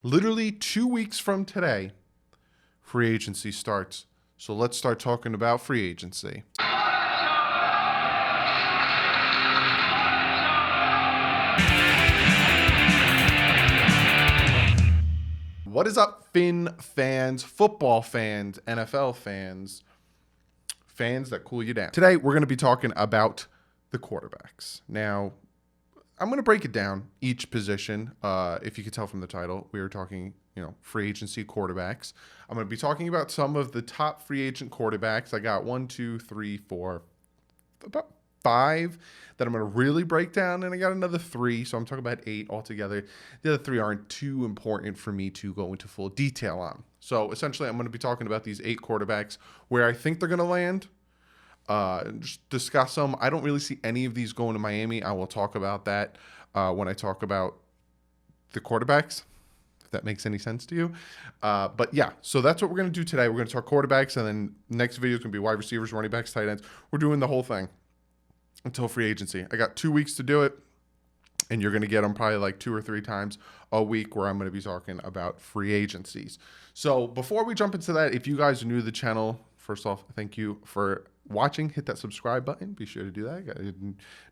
Literally 2 weeks from today, free agency starts. So let's start talking about free agency. What is up, Finn fans, football fans, NFL fans, fans that cool you down? Today, we're going to be talking about the quarterbacks. Now, I'm going to break it down, each position. If you could tell from the title, we were talking, free agency quarterbacks. I'm going to be talking about some of the top free agent quarterbacks. I got 1, 2, 3, 4, about 5 that I'm going to really break down, and I got another 3, so I'm talking about 8 altogether. The other 3 aren't too important for me to go into full detail on. So essentially, I'm going to be talking about these 8 quarterbacks, where I think they're going to land. Just discuss them. I don't really see any of these going to Miami. I will talk about that when I talk about the quarterbacks, if that makes any sense to you. But yeah, so that's what we're going to do today. We're going to talk quarterbacks, and then next video is going to be wide receivers, running backs, tight ends. We're doing the whole thing until free agency. I got 2 weeks to do it, and you're going to get them probably like 2 or 3 times a week where I'm going to be talking about free agencies. So before we jump into that, if you guys are new to the channel, first off, thank you for watching. Hit that subscribe button. Be sure to do that.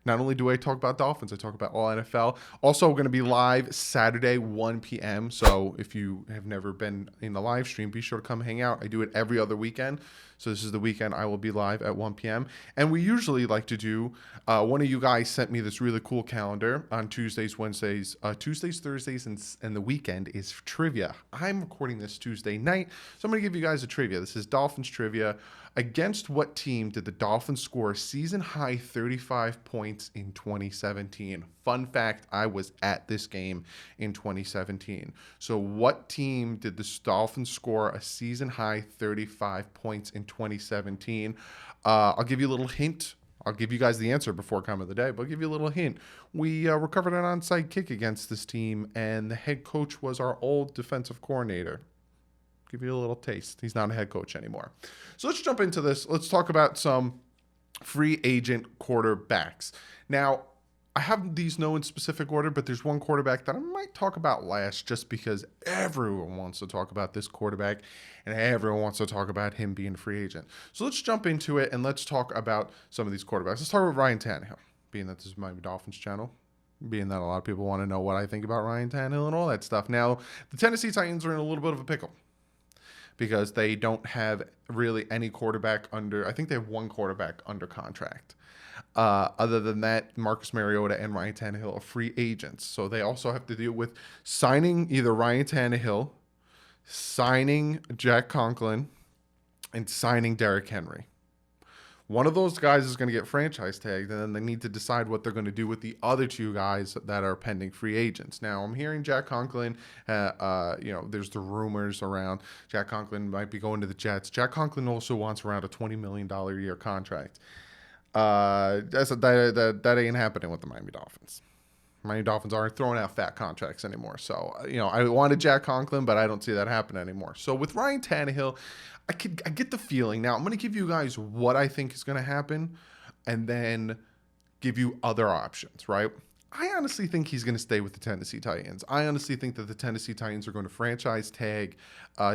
Not only do I talk about Dolphins, I talk about all NFL. Also, we're going to be live Saturday, 1 p.m. So if you have never been in the live stream, be sure to come hang out. I do it every other weekend. So this is the weekend I will be live at 1 p.m. And we usually like to do, one of you guys sent me this really cool calendar on Tuesdays, Wednesdays, Thursdays, and the weekend is trivia. I'm recording this Tuesday night, so I'm going to give you guys a trivia. This is Dolphins Trivia. Against what team did the Dolphins score season-high 35 points in 2017? Fun fact, I was at this game in 2017. So what team did the Dolphins score a season-high 35 points in 2017? I'll give you a little hint. I'll give you guys the answer before comment of the day, but I'll give you a little hint. We recovered an onside kick against this team, and the head coach was our old defensive coordinator. Give you a little taste. He's not a head coach anymore. So let's jump into this. Let's talk about some free agent quarterbacks. Now, I have these no in specific order, but there's one quarterback that I might talk about last just because everyone wants to talk about this quarterback and everyone wants to talk about him being a free agent. So let's jump into it and let's talk about some of these quarterbacks. Let's start with Ryan Tannehill, being that this is my Dolphins channel. Being that a lot of people want to know what I think about Ryan Tannehill and all that stuff. Now, the Tennessee Titans are in a little bit of a pickle, because they don't have really any quarterback under. I think they have one quarterback under contract. Other than that, Marcus Mariota and Ryan Tannehill are free agents. So they also have to deal with signing either Ryan Tannehill, signing Jack Conklin, and signing Derrick Henry. One of those guys is going to get franchise tagged, and then they need to decide what they're going to do with the other 2 guys that are pending free agents. Now, I'm hearing Jack Conklin, there's the rumors around Jack Conklin might be going to the Jets. Jack Conklin also wants around a $20 million a year contract. That ain't happening with the Miami Dolphins. Miami Dolphins aren't throwing out fat contracts anymore. So, I wanted Jack Conklin, but I don't see that happening anymore. So with Ryan Tannehill, I get the feeling. Now, I'm going to give you guys what I think is going to happen and then give you other options, right? I honestly think he's going to stay with the Tennessee Titans. I honestly think that the Tennessee Titans are going to franchise tag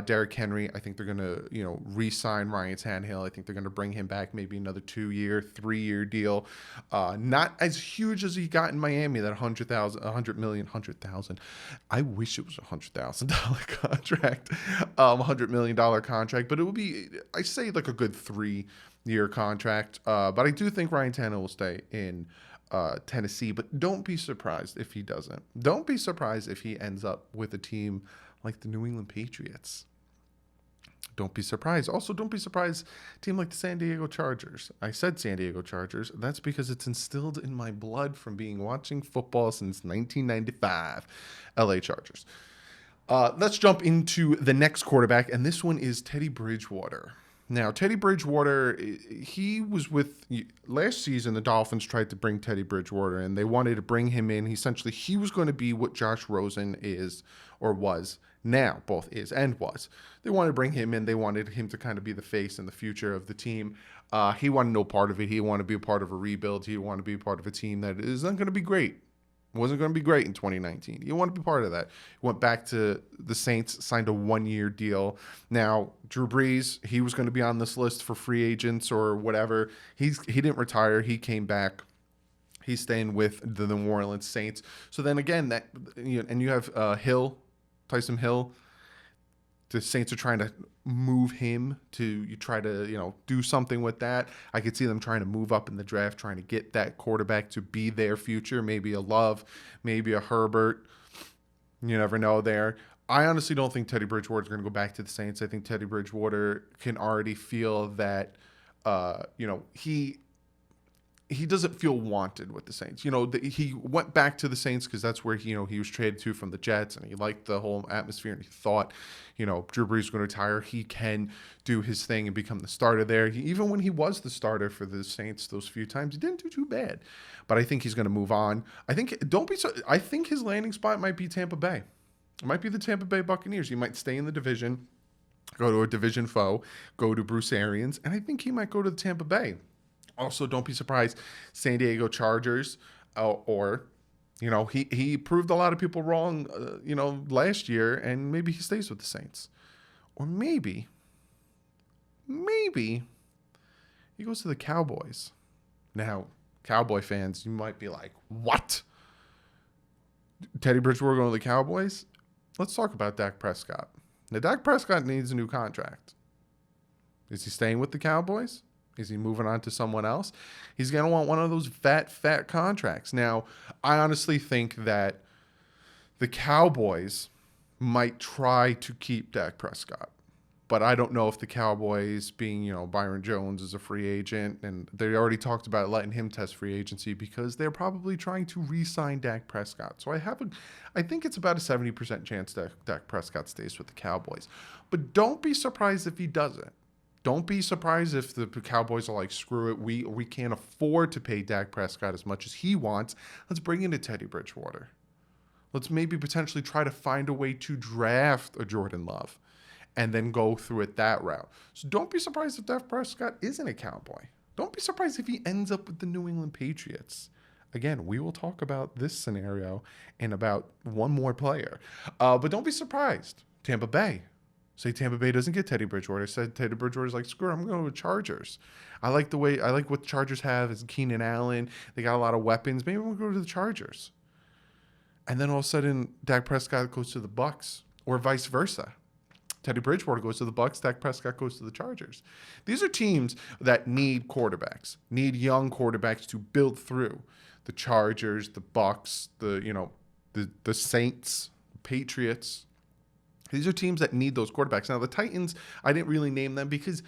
Derrick Henry. I think they're going to, re-sign Ryan Tannehill. I think they're going to bring him back, maybe another 2-year, 3-year deal. Not as huge as he got in Miami, that $100,000. I wish it was a $100,000 contract, $100 million contract, but it would be, I say, like a good 3-year contract. But I do think Ryan Tannehill will stay in Tennessee, but don't be surprised if he doesn't. Don't be surprised if he ends up with a team like the New England Patriots. Don't be surprised. Also, don't be surprised a team like the San Diego Chargers. I said San Diego Chargers. That's because it's instilled in my blood from watching football since 1995. LA Chargers. Let's jump into the next quarterback, and this one is Teddy Bridgewater. Now, Teddy Bridgewater, he was with last season. The Dolphins tried to bring Teddy Bridgewater, and they wanted to bring him in. He was going to be what Josh Rosen is or was now, both is and was. They wanted to bring him in. They wanted him to kind of be the face and the future of the team. He wanted no part of it. He wanted to be a part of a rebuild. He wanted to be a part of a team that isn't going to be great. Wasn't going to be great in 2019. You want to be part of that. Went back to the Saints, signed a 1-year deal. Now, Drew Brees, he was going to be on this list for free agents or whatever. He didn't retire. He came back. He's staying with the New Orleans Saints. So then again, and you have Tyson Hill. The Saints are trying to move him to try to, do something with that. I could see them trying to move up in the draft, trying to get that quarterback to be their future. Maybe a Love, maybe a Herbert. You never know there. I honestly don't think Teddy Bridgewater is going to go back to the Saints. I think Teddy Bridgewater can already feel that, he doesn't feel wanted with the Saints. He went back to the Saints because that's where he was traded to from the Jets, and he liked the whole atmosphere, and he thought, Drew Brees was going to retire. He can do his thing and become the starter there. Even when he was the starter for the Saints those few times, he didn't do too bad. But I think he's going to move on. I think his landing spot might be Tampa Bay. It might be the Tampa Bay Buccaneers. He might stay in the division, go to a division foe, go to Bruce Arians, and I think he might go to the Tampa Bay. Also, don't be surprised, San Diego Chargers, he proved a lot of people wrong, last year, and maybe he stays with the Saints. Or maybe he goes to the Cowboys. Now, Cowboy fans, you might be like, what? Teddy Bridgewater going to the Cowboys? Let's talk about Dak Prescott. Now, Dak Prescott needs a new contract. Is he staying with the Cowboys? Is he moving on to someone else? He's going to want one of those fat contracts. Now, I honestly think that the Cowboys might try to keep Dak Prescott. But I don't know if the Cowboys, being, Byron Jones is a free agent, and they already talked about letting him test free agency because they're probably trying to re-sign Dak Prescott. So I think it's about a 70% chance that Dak Prescott stays with the Cowboys. But don't be surprised if he doesn't. Don't be surprised if the Cowboys are like, screw it, we can't afford to pay Dak Prescott as much as he wants. Let's bring in a Teddy Bridgewater. Let's maybe potentially try to find a way to draft a Jordan Love and then go through it that route. So don't be surprised if Dak Prescott isn't a Cowboy. Don't be surprised if he ends up with the New England Patriots. Again, we will talk about this scenario and about one more player. But don't be surprised. Tampa Bay. Say Tampa Bay doesn't get Teddy Bridgewater. Said Teddy Bridgewater's like, screw it, I'm going with Chargers. I like what the Chargers have is Keenan Allen. They got a lot of weapons. Maybe we'll go to the Chargers. And then all of a sudden, Dak Prescott goes to the Bucs, or vice versa. Teddy Bridgewater goes to the Bucs. Dak Prescott goes to the Chargers. These are teams that need quarterbacks, need young quarterbacks to build through. The Chargers, the Bucs, the Saints, Patriots. These are teams that need those quarterbacks. Now, the Titans, I didn't really name them because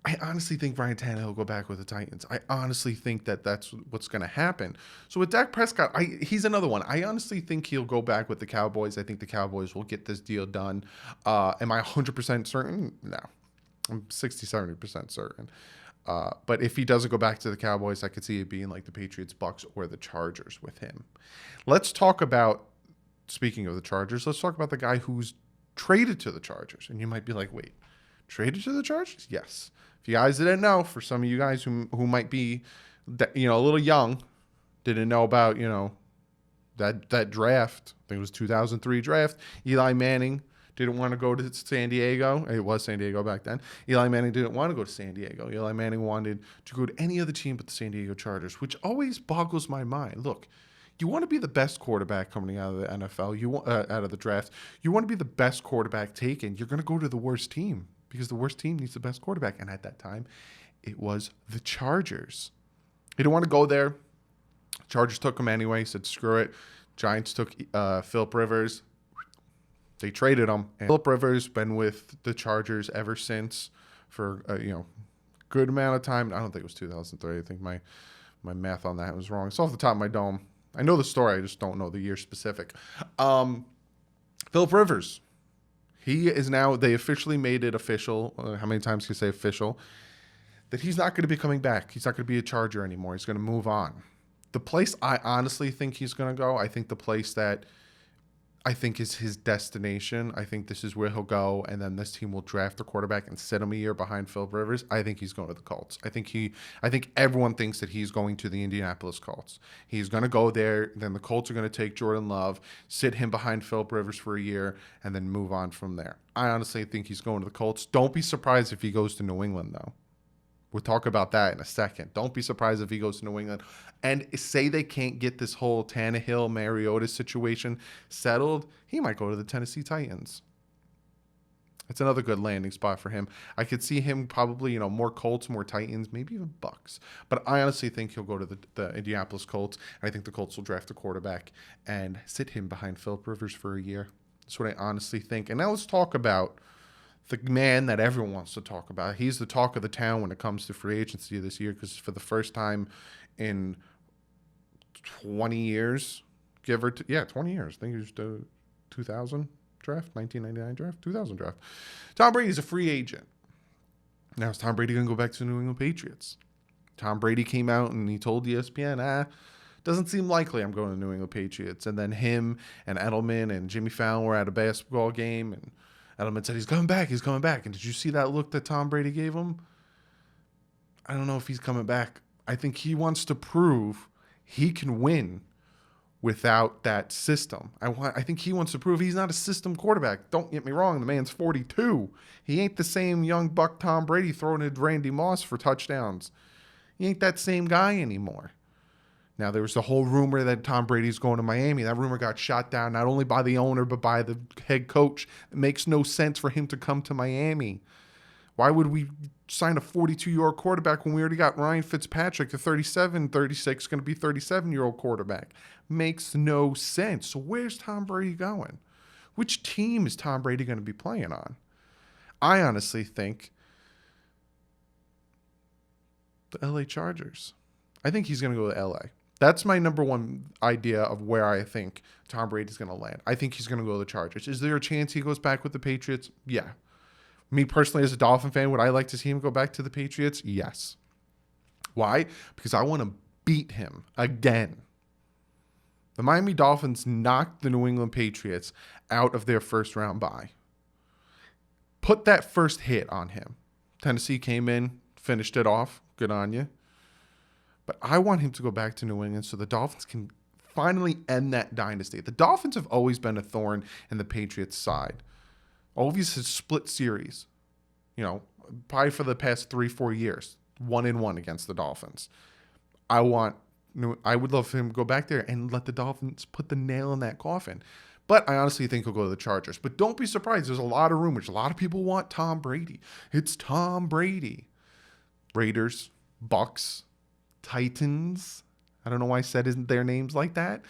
I honestly think Ryan Tannehill will go back with the Titans. I honestly think that that's what's going to happen. So with Dak Prescott, he's another one. I honestly think he'll go back with the Cowboys. I think the Cowboys will get this deal done. Am I 100% certain? No. I'm 60, 70% certain. But if he doesn't go back to the Cowboys, I could see it being like the Patriots, Bucs, or the Chargers with him. Let's talk about, speaking of the Chargers, let's talk about the guy who's traded to the Chargers. And you might be like, wait, traded to the Chargers? Yes. If you guys didn't know, for some of you guys who might be, a little young, didn't know about, that draft. I think it was 2003 draft. Eli Manning didn't want to go to San Diego. It was San Diego back then. Eli Manning didn't want to go to San Diego. Eli Manning wanted to go to any other team but the San Diego Chargers, which always boggles my mind. Look, you want to be the best quarterback coming out of the NFL, out of the draft. You want to be the best quarterback taken. You're going to go to the worst team because the worst team needs the best quarterback. And at that time, it was the Chargers. He didn't want to go there. Chargers took him anyway, said screw it. Giants took Philip Rivers. They traded him. And Philip Rivers been with the Chargers ever since for good amount of time. I don't think it was 2003. I think my math on that was wrong. It's off the top of my dome. I know the story. I just don't know the year specific. Philip Rivers. He is now, they officially made it official. How many times can you say official? That he's not going to be coming back. He's not going to be a Charger anymore. He's going to move on. The place I honestly think he's going to go, I think the place that I think is his destination. I think this is where he'll go, and then this team will draft a quarterback and sit him a year behind Phil Rivers. I think he's going to the Colts. I think everyone thinks that he's going to the Indianapolis Colts. He's going to go there, then the Colts are going to take Jordan Love, sit him behind Phil Rivers for a year, and then move on from there. I honestly think he's going to the Colts. Don't be surprised if he goes to New England, though. We'll talk about that in a second. Don't be surprised if he goes to New England. And say they can't get this whole Tannehill, Mariota situation settled, he might go to the Tennessee Titans. It's another good landing spot for him. I could see him probably, more Colts, more Titans, maybe even Bucks. But I honestly think he'll go to the Indianapolis Colts. And I think the Colts will draft a quarterback and sit him behind Philip Rivers for a year. That's what I honestly think. And now let's talk about the man that everyone wants to talk about. He's the talk of the town when it comes to free agency this year, because for the first time in 20 years, 20 years. I think it was the 2000 draft, 1999 draft, 2000 draft. Tom Brady's a free agent. Now, is Tom Brady going to go back to the New England Patriots? Tom Brady came out and he told ESPN, doesn't seem likely I'm going to the New England Patriots. And then him and Edelman and Jimmy Fallon were at a basketball game, and Edelman said, he's coming back. And did you see that look that Tom Brady gave him? I don't know if he's coming back. I think he wants to prove he can win without that system. I think he wants to prove he's not a system quarterback. Don't get me wrong. The man's 42. He ain't the same young buck Tom Brady throwing at Randy Moss for touchdowns. He ain't that same guy anymore. Now, there was the whole rumor that Tom Brady's going to Miami. That rumor got shot down not only by the owner, but by the head coach. It makes no sense for him to come to Miami. Why would we sign a 42-year-old quarterback when we already got Ryan Fitzpatrick, a 37, 36, going to be 37-year-old quarterback? Makes no sense. So where's Tom Brady going? Which team is Tom Brady going to be playing on? I honestly think the LA Chargers. I think he's going to go to LA. That's my number one idea of where I think Tom Brady's going to land. I think he's going to go to the Chargers. Is there a chance he goes back with the Patriots? Yeah. Me personally, as a Dolphin fan, would I like to see him go back to the Patriots? Yes. Why? Because I want to beat him again. The Miami Dolphins knocked the New England Patriots out of their first round bye. Put that first hit on him. Tennessee came in, finished it off. Good on you. But I want him to go back to New England so the Dolphins can finally end that dynasty. The Dolphins have always been a thorn in the Patriots' side. Always has split series. Probably for the past 3-4 years. 1-1 against the Dolphins. I would love for him to go back there and let the Dolphins put the nail in that coffin. But I honestly think he'll go to the Chargers. But don't be surprised. There's a lot of rumors. A lot of people want Tom Brady. It's Tom Brady. Raiders, Bucks, Titans. I don't know why I said isn't their names like that.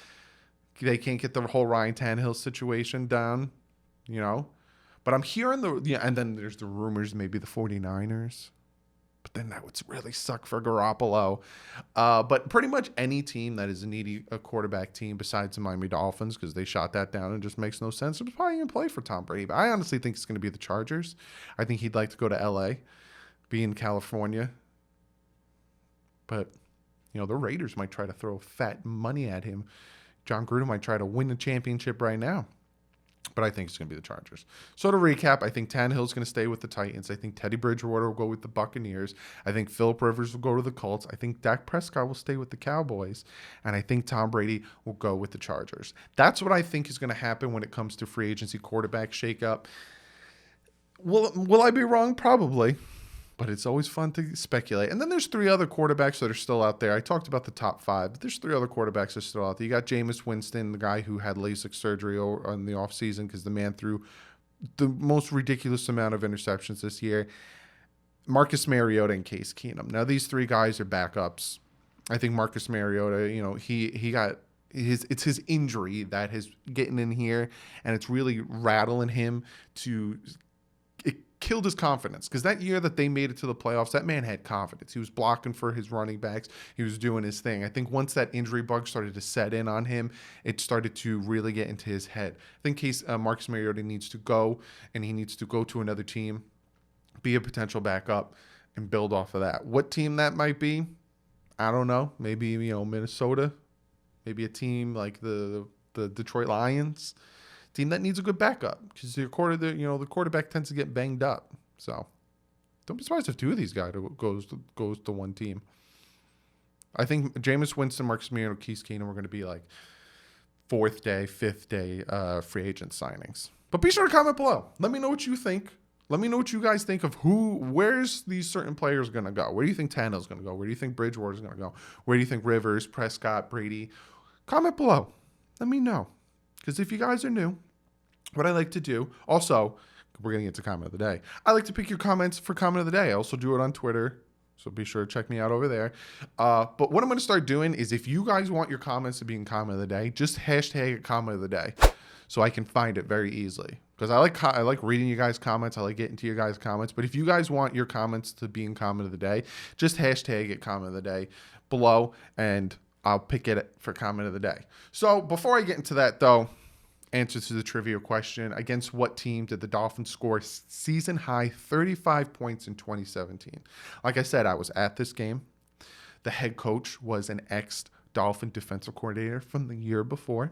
They can't get the whole Ryan Tannehill situation down, But I'm hearing and then there's the rumors maybe the 49ers. But then that would really suck for Garoppolo. But pretty much any team that is a quarterback team besides the Miami Dolphins, because they shot that down and it just makes no sense. It's probably going to play for Tom Brady. But I honestly think it's going to be the Chargers. I think he'd like to go to L.A., be in California. But the Raiders might try to throw fat money at him. John Gruden might try to win the championship right now. But I think it's going to be the Chargers. So to recap, I think Tannehill's going to stay with the Titans. I think Teddy Bridgewater will go with the Buccaneers. I think Philip Rivers will go to the Colts. I think Dak Prescott will stay with the Cowboys. And I think Tom Brady will go with the Chargers. That's what I think is going to happen when it comes to free agency quarterback shakeup. Will I be wrong? Probably. But it's always fun to speculate. And then there's 3 other quarterbacks that are still out there. I talked about the top 5, but there's 3 other quarterbacks that are still out there. You got Jameis Winston, the guy who had LASIK surgery in the offseason because the man threw the most ridiculous amount of interceptions this year. Marcus Mariota and Case Keenum. Now, these 3 guys are backups. I think Marcus Mariota, he got it's his injury that is getting in here, and it's really rattling him killed his confidence, because that year that they made it to the playoffs, that man had confidence. He was blocking for his running backs. He was doing his thing. I think once that injury bug started to set in on him, it started to really get into his head. I think Marcus Mariota needs to go, and he needs to go to another team, be a potential backup, and build off of that. What team that might be, I don't know. Maybe, Minnesota. Maybe a team like the Detroit Lions. team that needs a good backup because the quarterback tends to get banged up. So don't be surprised if two of these guys goes to one team. I think Jameis Winston, Marcus Mariota, Case Keenum are going to be like 4th day, 5th day free agent signings. But be sure to comment below. Let me know what you think. Let me know what you guys think of where's these certain players going to go. Where do you think Tannehill's going to go? Where do you think Bridgewater is going to go? Where do you think Rivers, Prescott, Brady? Comment below. Let me know. Because if you guys are new, what I like to do, also, we're going to get to comment of the day. I like to pick your comments for comment of the day. I also do it on Twitter. So be sure to check me out over there. But what I'm going to start doing is if you guys want your comments to be in comment of the day, just hashtag comment of the day so I can find it very easily. Because I like reading you guys' comments. I like getting to your guys' comments. But if you guys want your comments to be in comment of the day, just hashtag it comment of the day below, and I'll pick it for comment of the day. So before I get into that, though, answer to the trivia question: against what team did the Dolphins score season high 35 points in 2017? Like I said, I was at this game. The head coach was an ex-Dolphin defensive coordinator from the year before.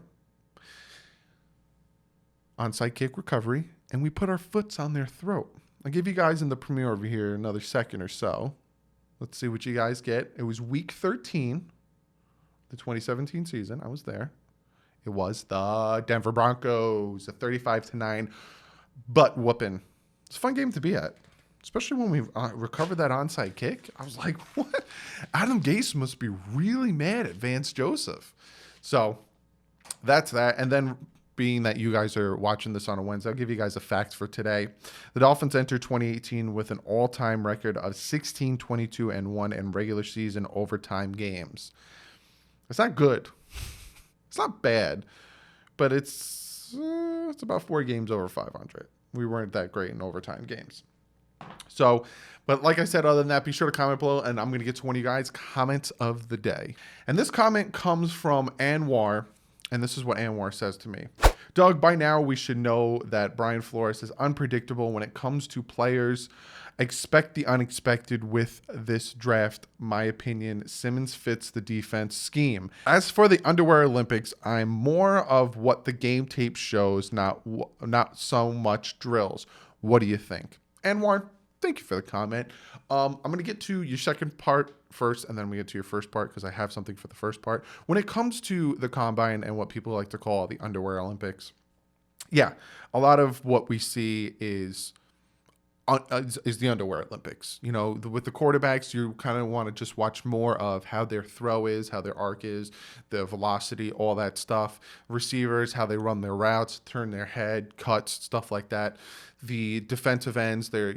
Onside kick recovery, and we put our foots on their throat. I'll give you guys in the premiere over here another second or so. Let's see what you guys get. It was week 13, the 2017 season. I was there. It was the Denver Broncos, a 35-9 butt whooping. It's a fun game to be at, especially when we recovered that onside kick. I was like, what? Adam Gase must be really mad at Vance Joseph. So that's that. And then being that you guys are watching this on a Wednesday, I'll give you guys a fact for today. The Dolphins entered 2018 with an all-time record of 16-22-1 in regular season overtime games. It's not good. It's not bad, but it's about 4 games over 500. We weren't that great in overtime games. So, but like I said, other than that, be sure to comment below, and I'm going to get to one of you guys' comments of the day. And this comment comes from Anwar, and this is what Anwar says to me. Doug, by now we should know that Brian Flores is unpredictable when it comes to players. Expect the unexpected with this draft. My opinion, Simmons fits the defense scheme. As for the Underwear Olympics, I'm more of what the game tape shows, not so much drills. What do you think? Anwar, thank you for the comment. I'm going to get to your second part first, and then we get to your first part because I have something for the first part. When it comes to the Combine and what people like to call the Underwear Olympics, yeah, a lot of what we see is the Underwear Olympics. You know, with the quarterbacks, you kind of want to just watch more of how their throw is, how their arc is, the velocity, all that stuff. Receivers, how they run their routes, turn their head, cuts, stuff like that. The defensive ends, their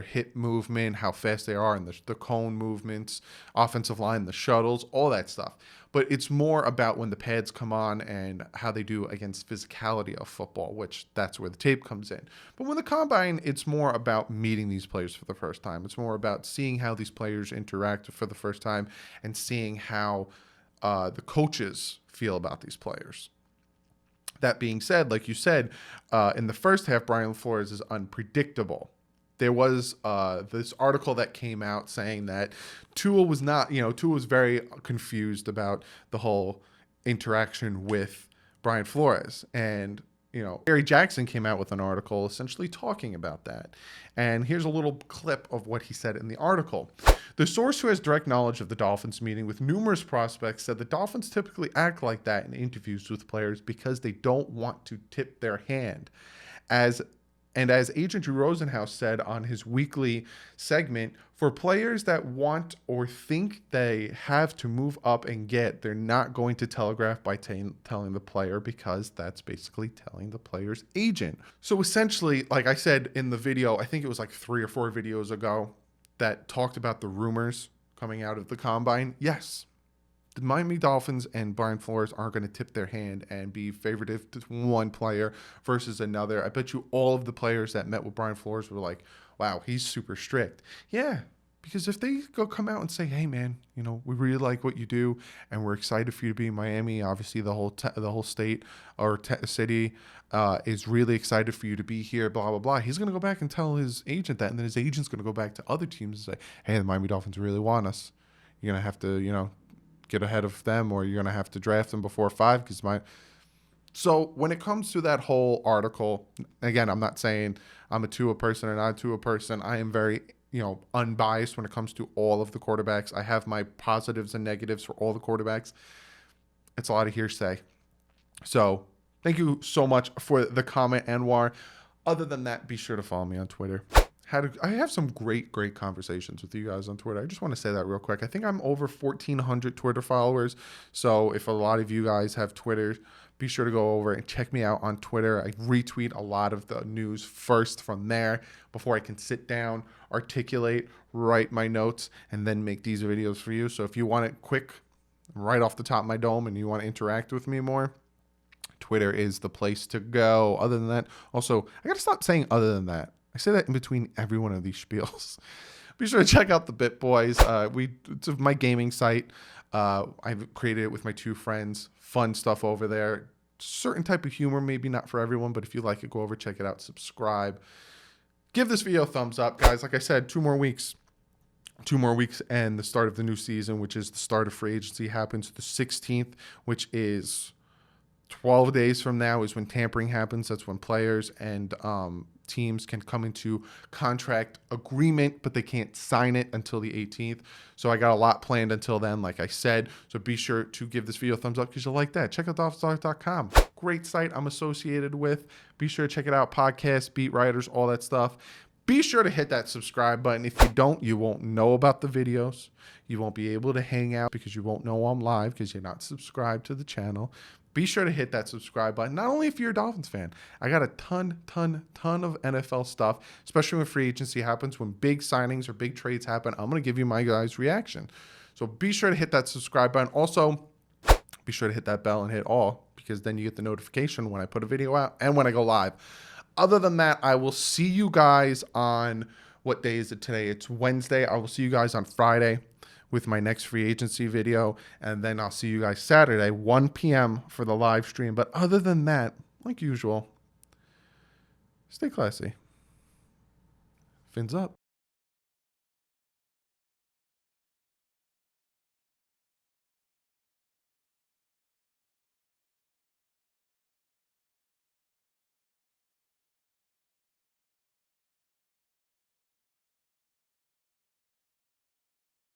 hit movement, how fast they are, and the cone movements, offensive line, the shuttles, all that stuff. But it's more about when the pads come on and how they do against physicality of football, which that's where the tape comes in. But when the Combine, it's more about meeting these players for the first time. It's more about seeing how these players interact for the first time and seeing how the coaches feel about these players. That being said, like you said, in the first half, Brian Flores is unpredictable. There was this article that came out saying that Tua was very confused about the whole interaction with Brian Flores. And, Gary Jackson came out with an article essentially talking about that. And here's a little clip of what he said in the article. The source who has direct knowledge of the Dolphins meeting with numerous prospects said the Dolphins typically act like that in interviews with players because they don't want to tip their hand. As Agent Drew Rosenhaus said on his weekly segment, for players that want or think they have to move up and get, they're not going to telegraph by telling the player because that's basically telling the player's agent. So essentially, like I said in the video, I think it was like 3 or 4 videos ago that talked about the rumors coming out of the Combine. Yes, the Miami Dolphins and Brian Flores aren't going to tip their hand and be favoritive to one player versus another. I bet you all of the players that met with Brian Flores were like, wow, he's super strict. Yeah, because if they come out and say, hey, man, we really like what you do and we're excited for you to be in Miami. Obviously, the whole state or city is really excited for you to be here, blah, blah, blah. He's going to go back and tell his agent that, and then his agent's going to go back to other teams and say, hey, the Miami Dolphins really want us. You're going to have to, get ahead of them, or you're going to have to draft them before 5 because So when it comes to that whole article, again, I'm not saying I'm a Tua person or not a Tua person. I am very, unbiased when it comes to all of the quarterbacks. I have my positives and negatives for all the quarterbacks. It's a lot of hearsay. So thank you so much for the comment, Anwar. Other than that, be sure to follow me on Twitter. I have some great conversations with you guys on Twitter. I just want to say that real quick. I think I'm over 1,400 Twitter followers. So if a lot of you guys have Twitter, be sure to go over and check me out on Twitter. I retweet a lot of the news first from there before I can sit down, articulate, write my notes, and then make these videos for you. So if you want it quick, right off the top of my dome, and you want to interact with me more, Twitter is the place to go. Other than that, also, I got to stop saying other than that. I say that in between every one of these spiels. Be sure to check out the Bit Boys. It's my gaming site. I've created it with my two friends. Fun stuff over there. Certain type of humor, maybe not for everyone, but if you like it, go over, check it out, subscribe. Give this video a thumbs up, guys. Like I said, 2 more weeks. 2 more weeks and the start of the new season, which is the start of free agency, happens the 16th, which is 12 days from now is when tampering happens. That's when players and teams can come into contract agreement, but they can't sign it until the 18th. So I got a lot planned until then, like I said. So be sure to give this video a thumbs up because you'll like that. Check out DolphinsTalk.com. Great site I'm associated with. Be sure to check it out. Podcasts, beat writers, all that stuff. Be sure to hit that subscribe button. If you don't, you won't know about the videos. You won't be able to hang out because you won't know I'm live because you're not subscribed to the channel. Be sure to hit that subscribe button. Not only if you're a Dolphins fan, I got a ton of NFL stuff, especially when free agency happens, when big signings or big trades happen. I'm going to give you my guys' reaction. So be sure to hit that subscribe button. Also, be sure to hit that bell and hit all because then you get the notification when I put a video out and when I go live. Other than that, I will see you guys on, what day is it today? It's Wednesday. I will see you guys on Friday with my next free agency video. And then I'll see you guys Saturday, 1 p.m. for the live stream. But other than that, like usual, stay classy. Fins up.